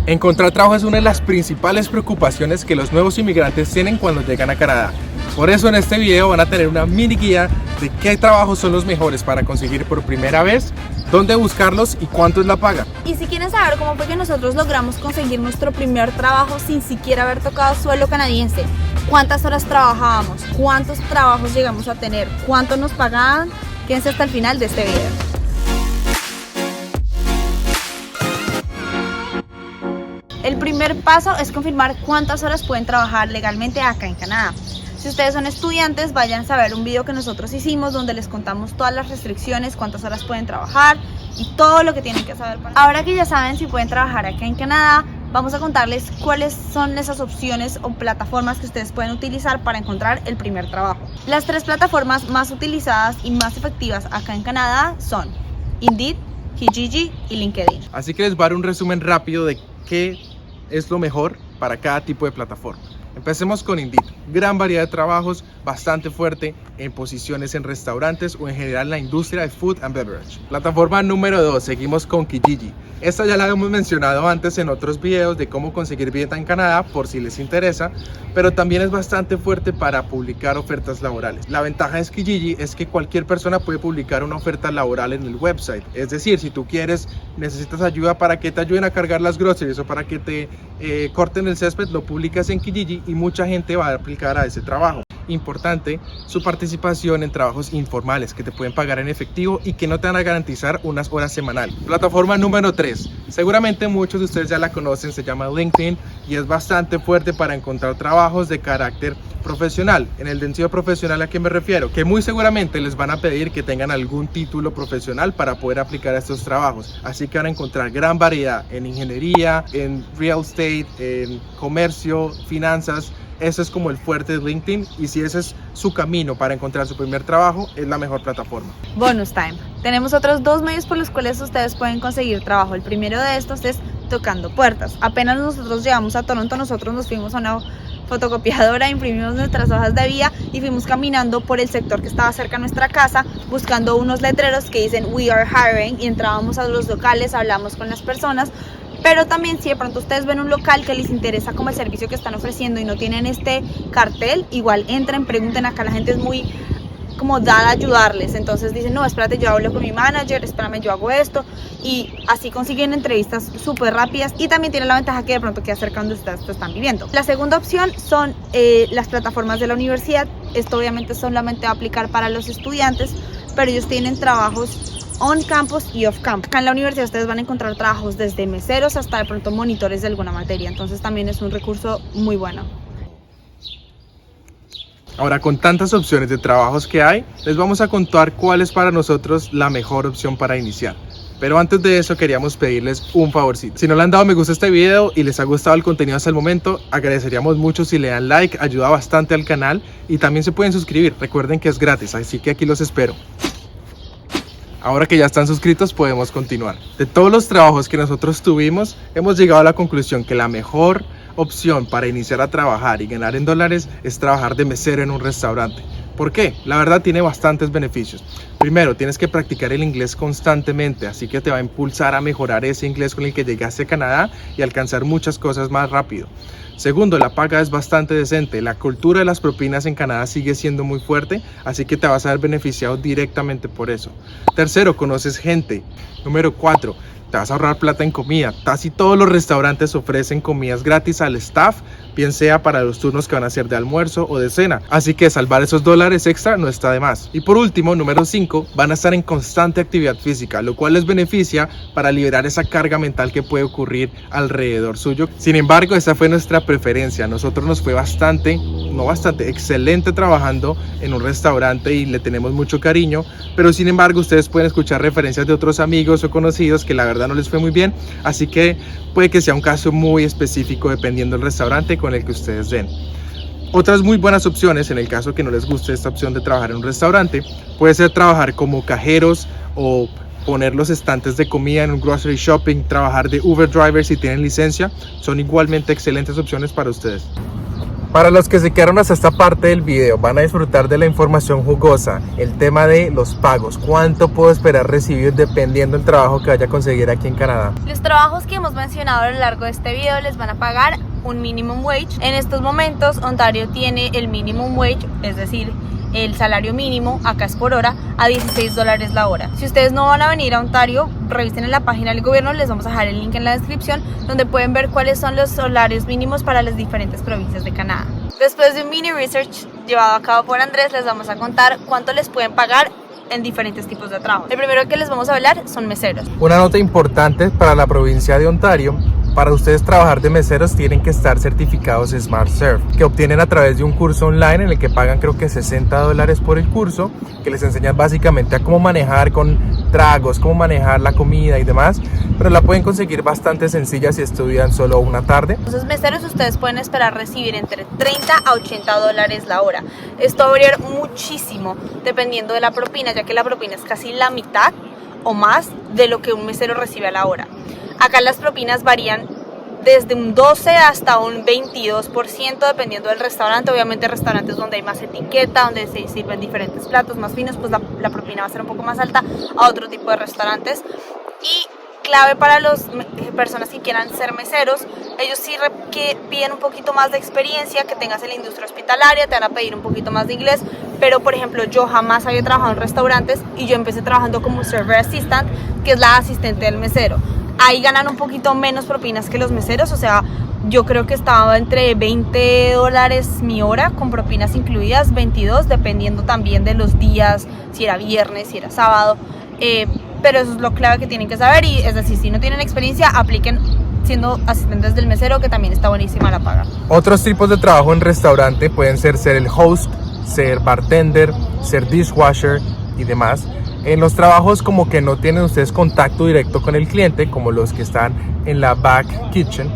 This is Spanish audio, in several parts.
Encontrar trabajo es una de las principales preocupaciones que los nuevos inmigrantes tienen cuando llegan a Canadá. Por eso en este video van a tener una mini guía de qué trabajos son los mejores para conseguir por primera vez, dónde buscarlos y cuánto es la paga. Y si quieren saber cómo fue que nosotros logramos conseguir nuestro primer trabajo sin siquiera haber tocado suelo canadiense, cuántas horas trabajábamos, cuántos trabajos llegamos a tener, cuánto nos pagaban, quédense hasta el final de este video. El primer paso es confirmar cuántas horas pueden trabajar legalmente acá en Canadá. Si ustedes son estudiantes, vayan a ver un video que nosotros hicimos donde les contamos todas las restricciones, cuántas horas pueden trabajar y todo lo que tienen que saber. Ahora que ya saben si pueden trabajar acá en Canadá, vamos a contarles cuáles son esas opciones o plataformas que ustedes pueden utilizar para encontrar el primer trabajo. Las tres plataformas más utilizadas y más efectivas acá en Canadá son Indeed, Kijiji y LinkedIn. Así que les voy a dar un resumen rápido de qué es lo mejor para cada tipo de plataforma. Empecemos con Indeed. Gran variedad de trabajos, bastante fuerte en posiciones en restaurantes o en general en la industria de food and beverage. Plataforma número 2, seguimos con Kijiji. Esta ya la hemos mencionado antes en otros videos de cómo conseguir vivienda en Canadá por si les interesa, pero también es bastante fuerte para publicar ofertas laborales. La ventaja de Kijiji es que cualquier persona puede publicar una oferta laboral en el website. Es decir, si tú necesitas ayuda para que te ayuden a cargar las groceries o para que te corten el césped, lo publicas en Kijiji y mucha gente va a aplicar a ese trabajo. Importante, su participación en trabajos informales que te pueden pagar en efectivo y que no te van a garantizar unas horas semanales. Plataforma número 3, seguramente muchos de ustedes ya la conocen, se llama LinkedIn y es bastante fuerte para encontrar trabajos de carácter profesional. En el sentido profesional, ¿a qué me refiero? Que muy seguramente les van a pedir que tengan algún título profesional para poder aplicar a estos trabajos, así que van a encontrar gran variedad en ingeniería, en real estate, en comercio, finanzas. Eso es como el fuerte de LinkedIn y si ese es su camino para encontrar su primer trabajo, es la mejor plataforma. Bonus time. Tenemos otros dos medios por los cuales ustedes pueden conseguir trabajo. El primero de estos es tocando puertas. Apenas nosotros llegamos a Toronto, nosotros nos fuimos a una fotocopiadora, imprimimos nuestras hojas de vida y fuimos caminando por el sector que estaba cerca de nuestra casa buscando unos letreros que dicen "We are hiring" y entrábamos a los locales, hablamos con las personas. Pero también si de pronto ustedes ven un local que les interesa como el servicio que están ofreciendo y no tienen este cartel, igual entren, pregunten. Acá la gente es muy como dada a ayudarles, entonces dicen no, espérate, yo hablo con mi manager, espérame, yo hago esto, y así consiguen entrevistas súper rápidas y también tienen la ventaja que de pronto queda cerca donde ustedes están viviendo. La segunda opción son las plataformas de la universidad. Esto obviamente solamente va a aplicar para los estudiantes, pero ellos tienen trabajos on campus y off campus. Acá en la universidad ustedes van a encontrar trabajos desde meseros hasta de pronto monitores de alguna materia, entonces también es un recurso muy bueno. Ahora, con tantas opciones de trabajos que hay, les vamos a contar cuál es para nosotros la mejor opción para iniciar. Pero antes de eso queríamos pedirles un favorcito. Si no le han dado me gusta a este video y les ha gustado el contenido hasta el momento, agradeceríamos mucho si le dan like, ayuda bastante al canal y también se pueden suscribir. Recuerden que es gratis, así que aquí los espero. Ahora que ya están suscritos podemos continuar. De todos los trabajos que nosotros tuvimos, hemos llegado a la conclusión que la mejor opción para iniciar a trabajar y ganar en dólares es trabajar de mesero en un restaurante. ¿Por qué? La verdad tiene bastantes beneficios. Primero, tienes que practicar el inglés constantemente, así que te va a impulsar a mejorar ese inglés con el que llegaste a Canadá y alcanzar muchas cosas más rápido. Segundo, la paga es bastante decente. La cultura de las propinas en Canadá sigue siendo muy fuerte, así que te vas a ver beneficiado directamente por eso. Tercero, conoces gente. Número 4, te vas a ahorrar plata en comida. Casi todos los restaurantes ofrecen comidas gratis al staff, bien sea para los turnos que van a ser de almuerzo o de cena. Así que salvar esos dólares extra no está de más. Y por último, número 5, van a estar en constante actividad física, lo cual les beneficia para liberar esa carga mental que puede ocurrir alrededor suyo. Sin embargo, esa fue nuestra preferencia. A nosotros nos fue excelente trabajando en un restaurante y le tenemos mucho cariño, pero sin embargo ustedes pueden escuchar referencias de otros amigos o conocidos que la verdad no les fue muy bien, así que puede que sea un caso muy específico dependiendo del restaurante con el que ustedes den. Otras muy buenas opciones, en el caso que no les guste esta opción de trabajar en un restaurante, puede ser trabajar como cajeros o poner los estantes de comida en un grocery shopping, trabajar de Uber driver si tienen licencia. Son igualmente excelentes opciones para ustedes. Para los que se quedaron hasta esta parte del video, van a disfrutar de la información jugosa, el tema de los pagos, cuánto puedo esperar recibir dependiendo del trabajo que vaya a conseguir aquí en Canadá. Los trabajos que hemos mencionado a lo largo de este video les van a pagar un minimum wage. En estos momentos Ontario tiene el minimum wage, es decir, el salario mínimo, acá es por hora, a $16 la hora. Si ustedes no van a venir a Ontario, revisen en la página del gobierno, les vamos a dejar el link en la descripción, donde pueden ver cuáles son los salarios mínimos para las diferentes provincias de Canadá. Después de un mini research llevado a cabo por Andrés, les vamos a contar cuánto les pueden pagar en diferentes tipos de trabajo. El primero que les vamos a hablar son meseros. Una nota importante para la provincia de Ontario: para ustedes trabajar de meseros tienen que estar certificados Smart Serve, que obtienen a través de un curso online en el que pagan creo que $60 por el curso, que les enseñan básicamente a cómo manejar con tragos, cómo manejar la comida y demás, pero la pueden conseguir bastante sencilla si estudian solo una tarde. Entonces, meseros, ustedes pueden esperar recibir entre $30 a $80 la hora. Esto va a variar muchísimo dependiendo de la propina, ya que la propina es casi la mitad o más de lo que un mesero recibe a la hora. Acá las propinas varían desde un 12 hasta un 22% dependiendo del restaurante. Obviamente restaurantes donde hay más etiqueta, donde se sirven diferentes platos más finos, pues la propina va a ser un poco más alta a otro tipo de restaurantes. Y clave para las personas que quieran ser meseros, ellos sí que piden un poquito más de experiencia, que tengas en la industria hospitalaria, te van a pedir un poquito más de inglés, pero por ejemplo yo jamás había trabajado en restaurantes y yo empecé trabajando como server assistant, que es la asistente del mesero. Ahí ganan un poquito menos propinas que los meseros, o sea, yo creo que estaba entre $20 mi hora con propinas incluidas, 22, dependiendo también de los días, si era viernes, si era sábado, pero eso es lo clave que tienen que saber. Y es decir, si no tienen experiencia, apliquen siendo asistentes del mesero, que también está buenísima la paga. Otros tipos de trabajo en restaurante pueden ser el host, ser bartender, ser dishwasher y demás. En los trabajos como que no tienen ustedes contacto directo con el cliente, como los que están en la back kitchen,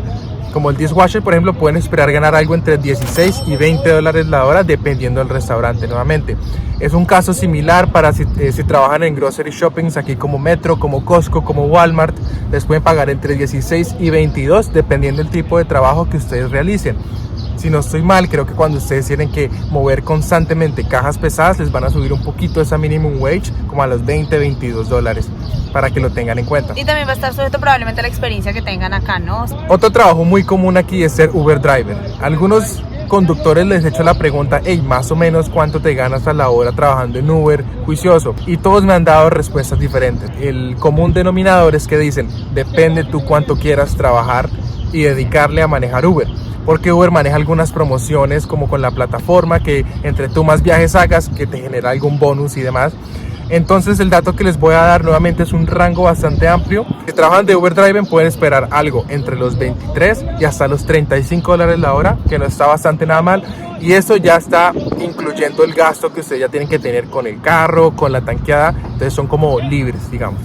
como el dishwasher por ejemplo, pueden esperar ganar algo entre $16 y $20 la hora dependiendo del restaurante. Nuevamente es un caso similar para si trabajan en grocery shoppings aquí como Metro, como Costco, como Walmart. Les pueden pagar entre 16 y 22 dependiendo del tipo de trabajo que ustedes realicen. Si no estoy mal, creo que cuando ustedes tienen que mover constantemente cajas pesadas, les van a subir un poquito esa minimum wage, como a los $20-22, para que lo tengan en cuenta. Y también va a estar sujeto probablemente a la experiencia que tengan acá, ¿no? Otro trabajo muy común aquí es ser Uber driver. Algunos conductores les he hecho la pregunta: hey, más o menos cuánto te ganas a la hora trabajando en Uber, juicioso, y todos me han dado respuestas diferentes. El común denominador es que dicen: depende tú cuánto quieras trabajar y dedicarle a manejar Uber, porque Uber maneja algunas promociones como con la plataforma, que entre tú más viajes hagas, que te genera algún bonus y demás. Entonces el dato que les voy a dar nuevamente es un rango bastante amplio. Si trabajan de Uber Driver pueden esperar algo entre los 23 y hasta los $35 la hora, que no está bastante nada mal. Y eso ya está incluyendo el gasto que ustedes ya tienen que tener con el carro, con la tanqueada. Entonces son como libres, digamos.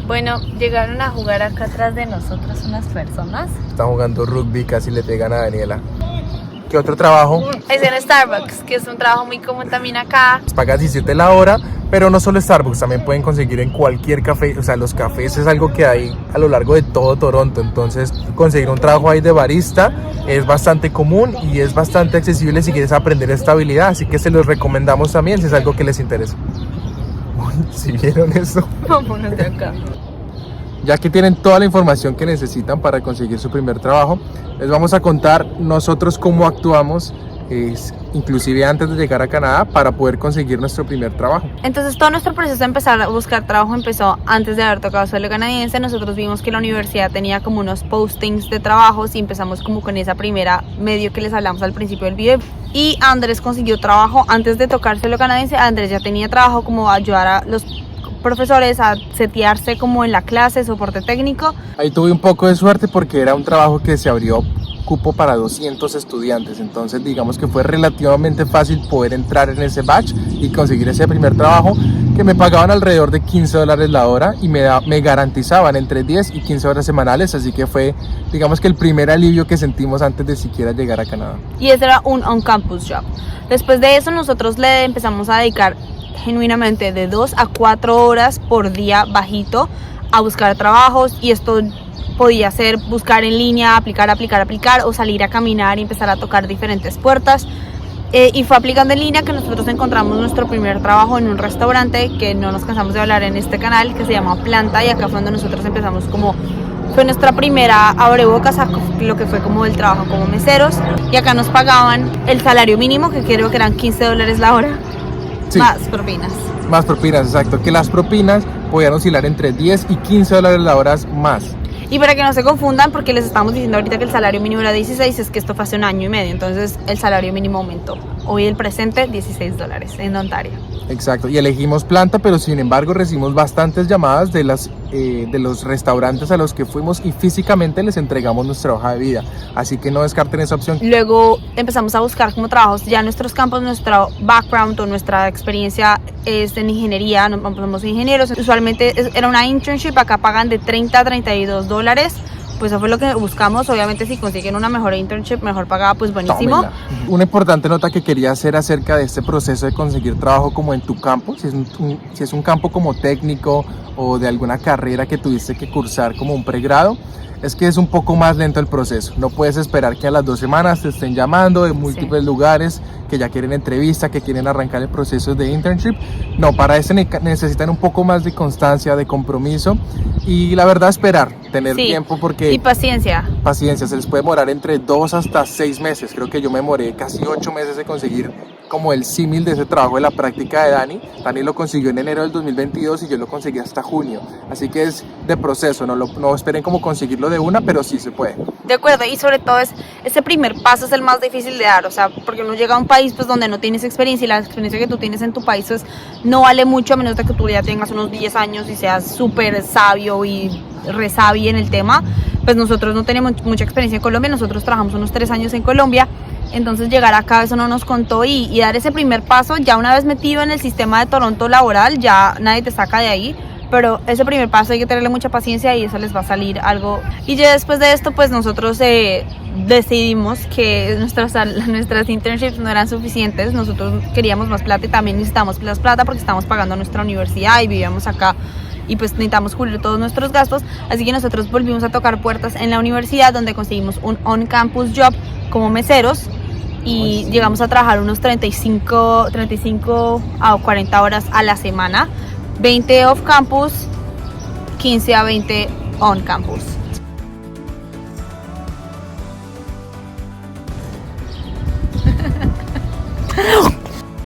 Bueno, llegaron a jugar acá atrás de nosotros unas personas. Están jugando rugby, casi le pegan a Daniela. ¿Qué otro trabajo? Es en Starbucks, que es un trabajo muy común también acá. Pagas 17 la hora, pero no solo Starbucks, también pueden conseguir en cualquier café. O sea, los cafés es algo que hay a lo largo de todo Toronto. Entonces, conseguir un trabajo ahí de barista es bastante común y es bastante accesible si quieres aprender esta habilidad. Así que se los recomendamos también si es algo que les interesa. ¿Sí vieron eso? Vámonos de acá. Ya que tienen toda la información que necesitan para conseguir su primer trabajo, les vamos a contar nosotros cómo actuamos, inclusive antes de llegar a Canadá, para poder conseguir nuestro primer trabajo. Entonces todo nuestro proceso de empezar a buscar trabajo empezó antes de haber tocado suelo canadiense. Nosotros vimos que la universidad tenía como unos postings de trabajos y empezamos como con esa primera medio que les hablamos al principio del video. Y Andrés consiguió trabajo antes de tocar suelo canadiense. Andrés ya tenía trabajo como ayudar a los profesores a setearse como en la clase, soporte técnico. Ahí tuve un poco de suerte porque era un trabajo que se abrió cupo para 200 estudiantes, entonces digamos que fue relativamente fácil poder entrar en ese batch y conseguir ese primer trabajo, que me pagaban alrededor de $15 la hora y me garantizaban entre 10 y 15 horas semanales, así que fue digamos que el primer alivio que sentimos antes de siquiera llegar a Canadá. Y ese era un on-campus job. Después de eso nosotros le empezamos a dedicar genuinamente de 2 a 4 horas por día bajito a buscar trabajos, y esto podía ser buscar en línea, aplicar, o salir a caminar y empezar a tocar diferentes puertas. Y fue aplicando en línea que nosotros encontramos nuestro primer trabajo en un restaurante que no nos cansamos de hablar en este canal, que se llama Planta, y acá fue donde nosotros empezamos fue nuestra primera abrebocas a lo que fue como el trabajo como meseros, y acá nos pagaban el salario mínimo, que creo que eran $15 la hora, sí, más propinas. Más propinas, exacto, que las propinas podían oscilar entre 10 y $15 la hora más. Y para que no se confundan, porque les estamos diciendo ahorita que el salario mínimo era 16, es que esto fue hace un año y medio, entonces el salario mínimo aumentó. Hoy el presente, $16 en Ontario. Exacto, y elegimos Planta, pero sin embargo recibimos bastantes llamadas de los restaurantes a los que fuimos y físicamente les entregamos nuestra hoja de vida, así que no descarten esa opción. Luego empezamos a buscar como trabajos, ya nuestros campos, nuestro background o nuestra experiencia es en ingeniería, somos ingenieros, usualmente era una internship, acá pagan de $30 a $32, pues eso fue lo que buscamos. Obviamente si consiguen una mejor internship, mejor pagada, pues buenísimo. Tómela. Una importante nota que quería hacer acerca de este proceso de conseguir trabajo como en tu campo, si es un campo como técnico o de alguna carrera que tuviste que cursar como un pregrado, es que es un poco más lento el proceso. No puedes esperar que a las 2 semanas te estén llamando de múltiples lugares que ya quieren entrevista, que quieren arrancar el proceso de internship. No, para eso necesitan un poco más de constancia, de compromiso y la verdad esperar, tener tiempo porque... Y paciencia. Paciencia, se les puede demorar entre 2 hasta 6 meses. Creo que yo me demoré casi 8 meses de conseguir como el símil de ese trabajo de la práctica de Dani. Dani lo consiguió en enero del 2022 y yo lo conseguí hasta junio. Así que es de proceso, no esperen como conseguirlo de una, pero sí se puede. De acuerdo, y sobre todo ese primer paso es el más difícil de dar, o sea, porque uno llega a un país pues donde no tienes experiencia y la experiencia que tú tienes en tu país pues no vale mucho a menos de que tú ya tengas unos 10 años y seas súper sabio y resabi en el tema. Pues nosotros no tenemos mucha experiencia en Colombia, nosotros trabajamos unos 3 años en Colombia, entonces llegar acá eso no nos contó y dar ese primer paso, ya una vez metido en el sistema de Toronto laboral, ya nadie te saca de ahí. Pero ese primer paso hay que tenerle mucha paciencia y eso les va a salir algo. Y ya después de esto, pues nosotros decidimos que nuestras internships no eran suficientes. Nosotros queríamos más plata y también necesitamos más plata porque estamos pagando nuestra universidad y vivíamos acá y pues necesitamos cubrir todos nuestros gastos. Así que nosotros volvimos a tocar puertas en la universidad donde conseguimos un on-campus job como meseros y llegamos a trabajar unos 35 a 40 horas a la semana. 20 off campus, 15 a 20 on campus.